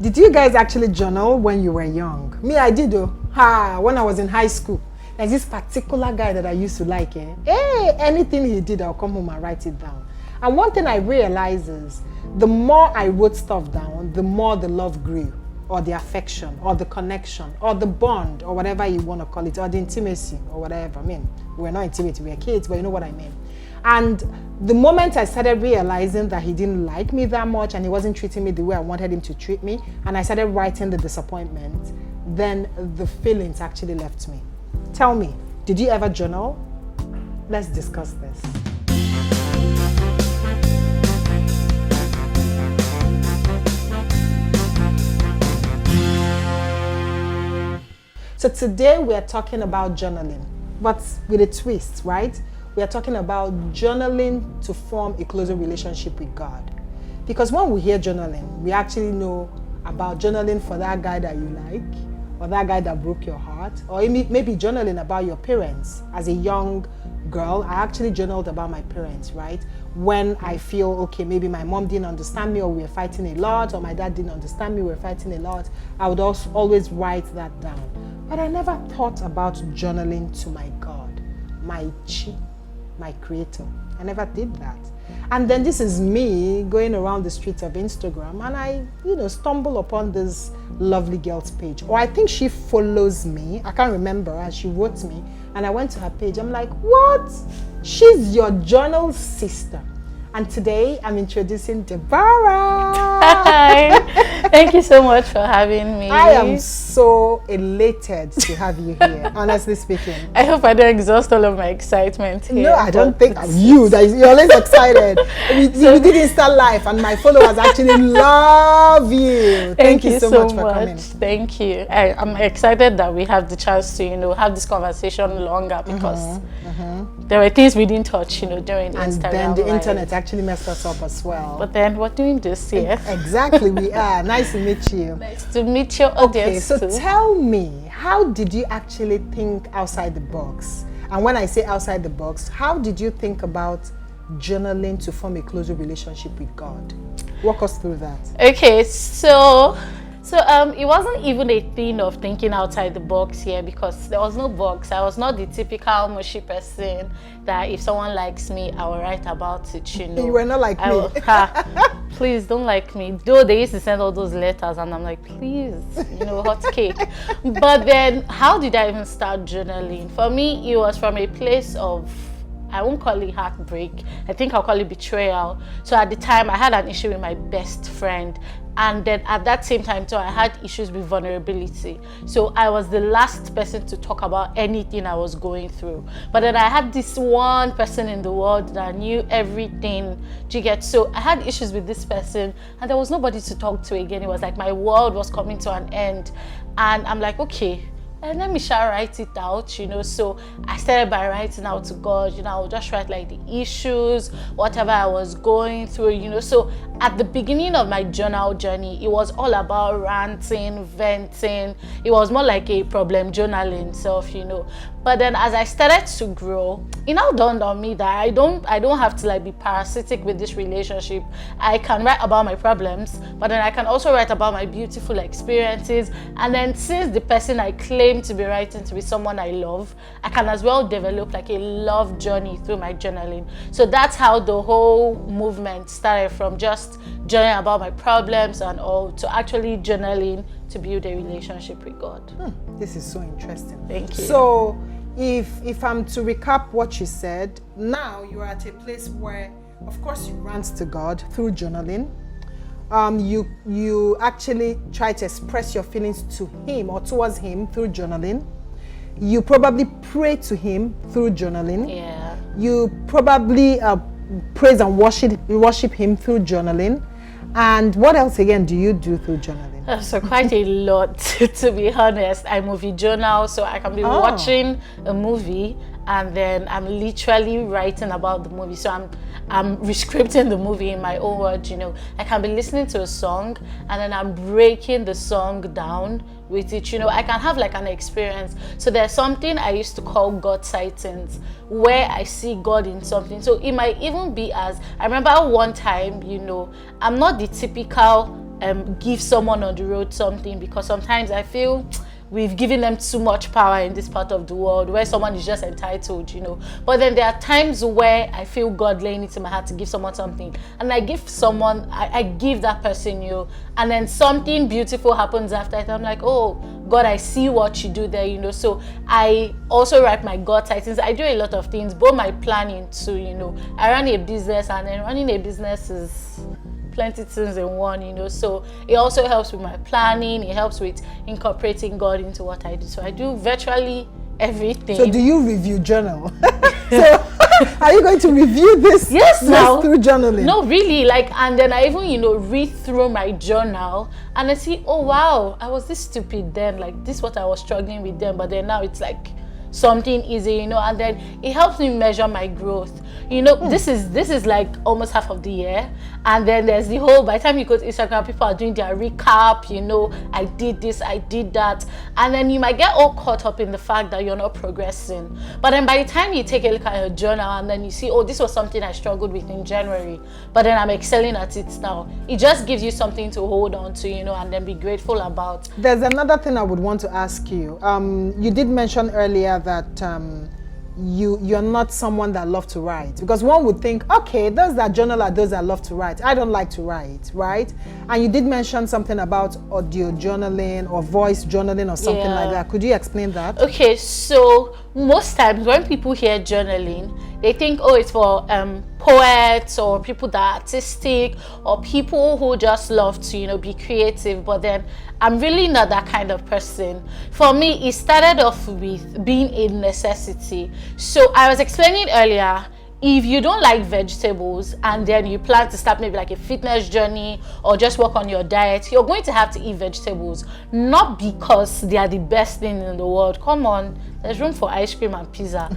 Did you guys actually journal when you were young? Me, I did though. When I was in high school. There's this particular guy that I used to like. Hey, anything he did, I'll come home and write it down. And one thing I realized is, the more I wrote stuff down, the more the love grew, or the affection, or the connection, or the bond, or whatever you want to call it, or the intimacy, or whatever. I mean, we were not intimate, we were kids, but you know what I mean. And the moment I started realizing that he didn't like me that much and he wasn't treating me the way I wanted him to treat me, and I started writing the disappointment, then the feelings actually left me. Tell me, did you ever journal? Let's discuss this. So today we are talking about journaling, but with a twist, right? We are talking about journaling to form a closer relationship with God. Because when we hear journaling, we actually know about journaling for that guy that you like, or that guy that broke your heart, or maybe journaling about your parents. As a young girl, I actually journaled about my parents, right? When I feel, okay, maybe my mom didn't understand me, or we were fighting a lot, or my dad didn't understand me, we were fighting a lot, I would also always write that down. But I never thought about journaling to my God, my Chi, my creator. I never did that. And then this is me going around the streets of Instagram, and I, stumble upon this lovely girl's page. Or I think she follows me. I can't remember. And she wrote me, and I went to her page. I'm like, what? She's your journal sister. And today I'm introducing Deborah. Hi. Thank you so much for having me. I am so elated to have you here, honestly speaking. I hope I don't exhaust all of my excitement here. No, I don't think you're always excited. We did Insta Live and my followers actually love you. Thank you so much for coming. Thank you. I'm excited that we have the chance to, have this conversation longer, because there were things we didn't touch, during the Instagram. And then the internet actually messed us up as well. But then we're doing this here. Exactly, we are. Nice to meet you. Nice to meet your audience. Okay, so tell me, how did you actually think outside the box? And when I say outside the box, how did you think about journaling to form a closer relationship with God? Walk us through that. Okay, so it wasn't even a thing of thinking outside the box here, because there was no box. I was not the typical mushy person that if someone likes me, I will write about it, You were not like me. Please don't like me. Though they used to send all those letters, and I'm like, please, hot cake. But then how did I even start journaling? For me, it was from a place of, I won't call it heartbreak. I think I'll call it betrayal. So at the time, I had an issue with my best friend. And then at that same time too, I had issues with vulnerability. So I was the last person to talk about anything I was going through. But then I had this one person in the world that knew everything. Do you get? So I had issues with this person, and there was nobody to talk to again. It was like my world was coming to an end. And I'm like, okay, and let me write it out, So I started by writing out to God, I would just write like the issues, whatever I was going through, So at the beginning of my journal journey, it was all about ranting, venting. It was more like a problem journaling self, But then as I started to grow, it now dawned on me that I don't have to be parasitic with this relationship. I can write about my problems, but then I can also write about my beautiful experiences. And then since the person I claim to be writing to be someone I love, I can as well develop like a love journey through my journaling. So that's how the whole movement started, from just journaling about my problems and all to actually journaling to build a relationship with God. This is so interesting. Thank you. So if I'm to recap what you said, now you're at a place where, of course, you rant to God through journaling. You actually try to express your feelings to Him or towards Him through journaling. You probably pray to Him through journaling. Yeah. You probably praise and worship Him through journaling. And what else again do you do through journaling? So quite a lot, to be honest. I movie journal, so I can be watching a movie and then I'm literally writing about the movie. So I'm rescripting the movie in my own words, I can be listening to a song and then I'm breaking the song down with it, I can have like an experience. So there's something I used to call God sightings, where I see God in something. So it might even be as, I remember one time, I'm not the typical give someone on the road something, because sometimes I feel we've given them too much power in this part of the world where someone is just entitled, But then there are times where I feel God laying it in my heart to give someone something, and I give someone, I give that person, and then something beautiful happens after it. I'm like, oh God, I see what you do there, So I also write my God titles. I do a lot of things, both my planning too, I run a business, and then running a business is plenty things in one, So it also helps with my planning. It helps with incorporating God into what I do. So I do virtually everything. So do you review journal? So are you going to review this? Yes, now through journaling? No, really. And then I even read through my journal, and I see, oh wow, I was this stupid then. Like, this is what I was struggling with then, but then now it's like something easy, and then it helps me measure my growth. This is like almost half of the year, and then there's the whole, by the time you go to Instagram, people are doing their recap, I did this, I did that, and then you might get all caught up in the fact that you're not progressing. But then by the time you take a look at your journal, and then you see, oh, this was something I struggled with in January, but then I'm excelling at it now, it just gives you something to hold on to, and then be grateful about. There's another thing I would want to ask you. You did mention earlier that you're not someone that loves to write, because one would think, okay, those that journal are those that love to write. I don't like to write, right? And you did mention something about audio journaling or voice journaling or something like that. Could you explain that? Okay, so most times when people hear journaling, they think, oh, it's for poets or people that are artistic or people who just love to, be creative. But then I'm really not that kind of person. For me, it started off with being a necessity. So I was explaining earlier, if you don't like vegetables and then you plan to start maybe like a fitness journey or just work on your diet, you're going to have to eat vegetables, not because they are the best thing in the world. Come on, there's room for ice cream and pizza.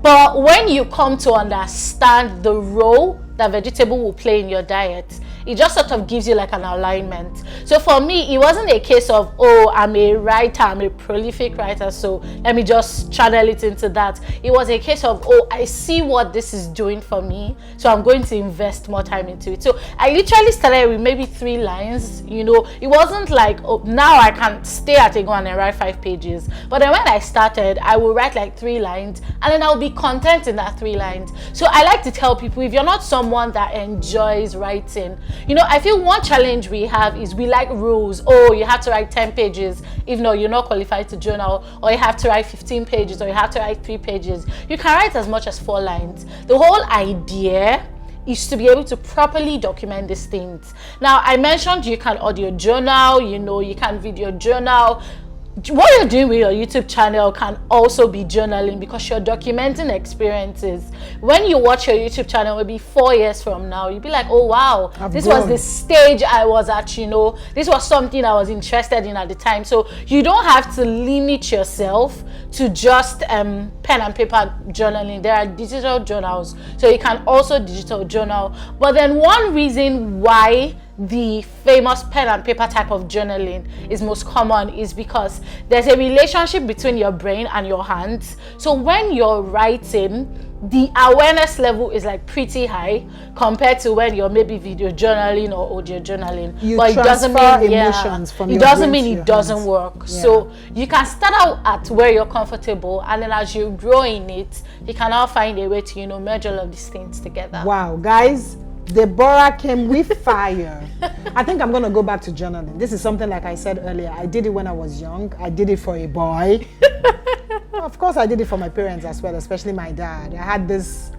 But when you come to understand the role that vegetable will play in your diet, it just sort of gives you like an alignment. So for me, it wasn't a case of, oh, I'm a writer, I'm a prolific writer, so let me just channel it into that. It was a case of, oh, I see what this is doing for me, so I'm going to invest more time into it. So I literally started with maybe 3 lines, It wasn't like, oh, now I can stay at a go and write 5 pages. But then when I started, I would write like 3 lines, and then I'll be content in that 3 lines. So I like to tell people, if you're not someone that enjoys writing, I feel one challenge we have is we like rules. Oh, you have to write 10 pages. If not, you're not qualified to journal. Or you have to write 15 pages, or you have to write 3 pages. You can write as much as 4 lines. The whole idea is to be able to properly document these things. Now, I mentioned you can audio journal, you can video journal. What you're doing with your YouTube channel can also be journaling, because you're documenting experiences. When you watch your YouTube channel maybe 4 years from now, you'll be like, oh wow, this was the stage I was at, this was something I was interested in at the time. So you don't have to limit yourself to just pen and paper journaling. There are digital journals, so you can also digital journal. But then one reason why the famous pen and paper type of journaling is most common is because there's a relationship between your brain and your hands. So when you're writing, the awareness level is like pretty high compared to when you're maybe video journaling or audio journaling. But it doesn't mean emotions from it doesn't mean it doesn't work. Yeah. So you can start out at where you're comfortable, and then as you grow in it, you can now find a way to merge all of these things together. Wow, guys, Deborah came with fire. I think I'm going to go back to journaling. This is something, like I said earlier, I did it when I was young. I did it for a boy. Of course, I did it for my parents as well, especially my dad. I had this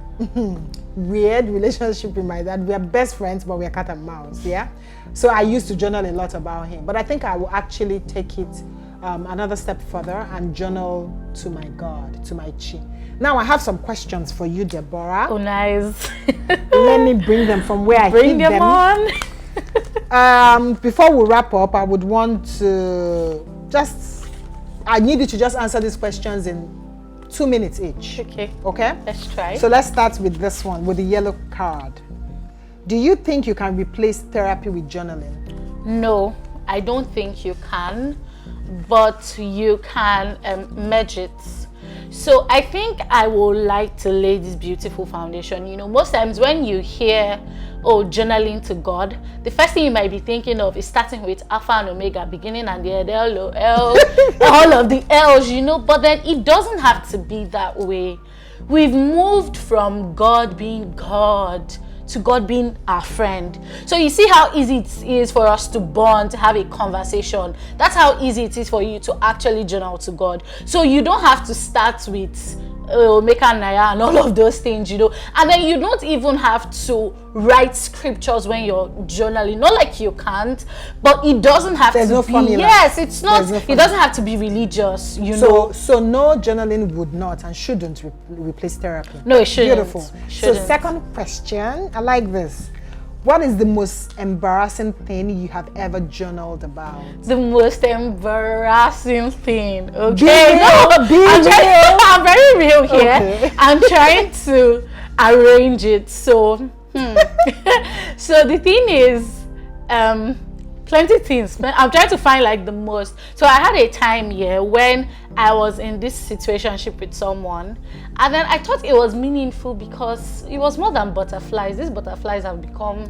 weird relationship with my dad. We are best friends, but we are cat and mouse, yeah? So I used to journal a lot about him. But I think I will actually take it another step further and journal to my God, to my chi. Now I have some questions for you, Deborah. Oh, nice. Let me bring them from where I hid them. Bring them on. Before we wrap up, I would want to I need you to just answer these questions in 2 minutes each. Okay. Okay? Let's try. So let's start with this one, with the yellow card. Do you think you can replace therapy with journaling? No, I don't think you can, but you can merge it. So I think I would like to lay this beautiful foundation. Most times when you hear oh, journaling to God, the first thing you might be thinking of is starting with Alpha and Omega, beginning and the end, L, all of the L's, you know. But then it doesn't have to be that way. We've moved from God being God to God being our friend. So you see how easy it is for us to bond, to have a conversation. That's how easy it is for you to actually journal to God. So you don't have to start with Omeka Naya and all of those things, you know. And then you don't even have to write scriptures when you're journaling. Not like you can't, but it doesn't have There's to no be. formula. Yes, it's not. No It doesn't have to be religious, you know. So no, journaling would not and shouldn't replace therapy. No, it shouldn't. Beautiful. Shouldn't. So second question, I like this. What is the most embarrassing thing you have ever journaled about? The most embarrassing thing. Okay, I'm very real here. Okay. I'm trying to arrange it. So, so the thing is, plenty things. I'm trying to find like the most. So I had a time here when I was in this situationship with someone, and then I thought it was meaningful because it was more than butterflies. These butterflies have become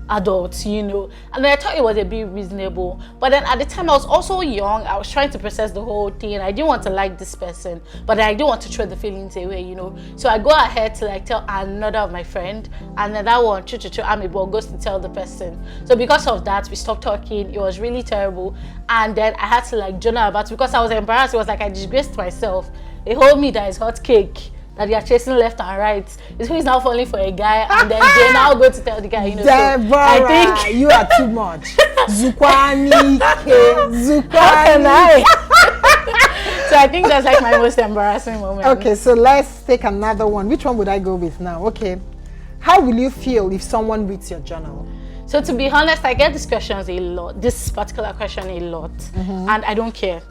adults, you know, and then I thought it was a bit reasonable. But then at the time I was also young, I was trying to process the whole thing. I didn't want to like this person, but I didn't want to throw the feelings away, you know. So I go ahead to like tell another of my friend, and then that one Amebo goes to tell the person. So because of that, we stopped talking. It was really terrible, and then I had to like journal about it because I was embarrassed. It was like I disgraced myself. A whole me that is hot cake that they are chasing left and right is who is now falling for a guy, and then they now go to tell the guy, you know. Deborah, so I think you are too much. Zukwani, Zukwani. How can I? So I think that's like my most embarrassing moment. Okay, so let's take another one. Which one would I go with now? Okay. How will you feel if someone reads your journal? So to be honest, I get these questions a lot, this particular question a lot, and I don't care.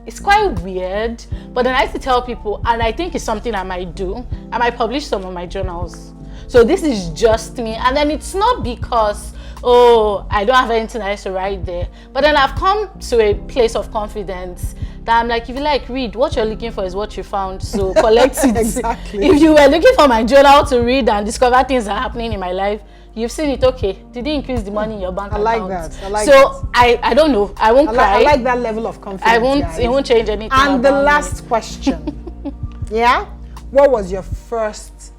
It's quite weird, but then I used to tell people, and I think it's something I might do. I might publish some of my journals. So this is just me, and then it's not because, oh, I don't have anything else to write there. But then I've come to a place of confidence that I'm like, if you like, read. What you're looking for is what you found, so collect it. Exactly. If you were looking for my journal to read and discover things that are happening in my life, you've seen it, okay. Did it increase the money in your bank account? I like that. I like so that. I don't know. I won't cry. I like that level of confidence. I won't. Guys. It won't change anything. And the about last me. question. Yeah? What was your first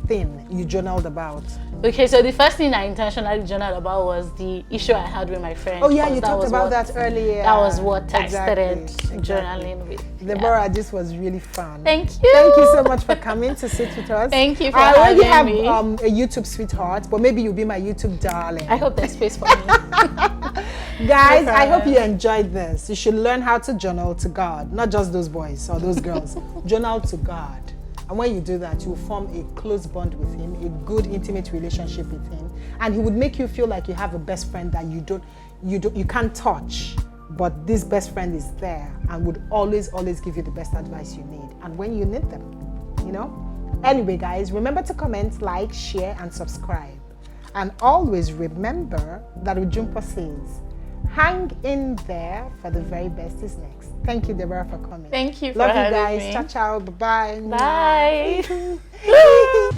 thing you journaled about? Okay, so the first thing I intentionally journaled about was the issue I had with my friend. Oh yeah, you talked about that earlier. That was what I started Exactly. journaling with. Deborah, this was really fun. Thank you. Thank you so much for coming to sit with us. Thank you for I already have having me. A YouTube sweetheart, but maybe you'll be my YouTube darling. I hope there's space for me. Guys, I hope you enjoyed this. You should learn how to journal to God, not just those boys or those girls. Journal to God. And when you do that, you will form a close bond with him, a good intimate relationship with him, and he would make you feel like you have a best friend that you can't touch, but this best friend is there and would always give you the best advice you need and when you need them, you know. Anyway, guys, remember to comment, like, share, and subscribe. And always remember that Ujumpa says, hang in there, for the very best is next. Thank you, Deborah, for coming. Thank you for Love having you guys. me. Ciao, ciao. Bye-bye. Bye.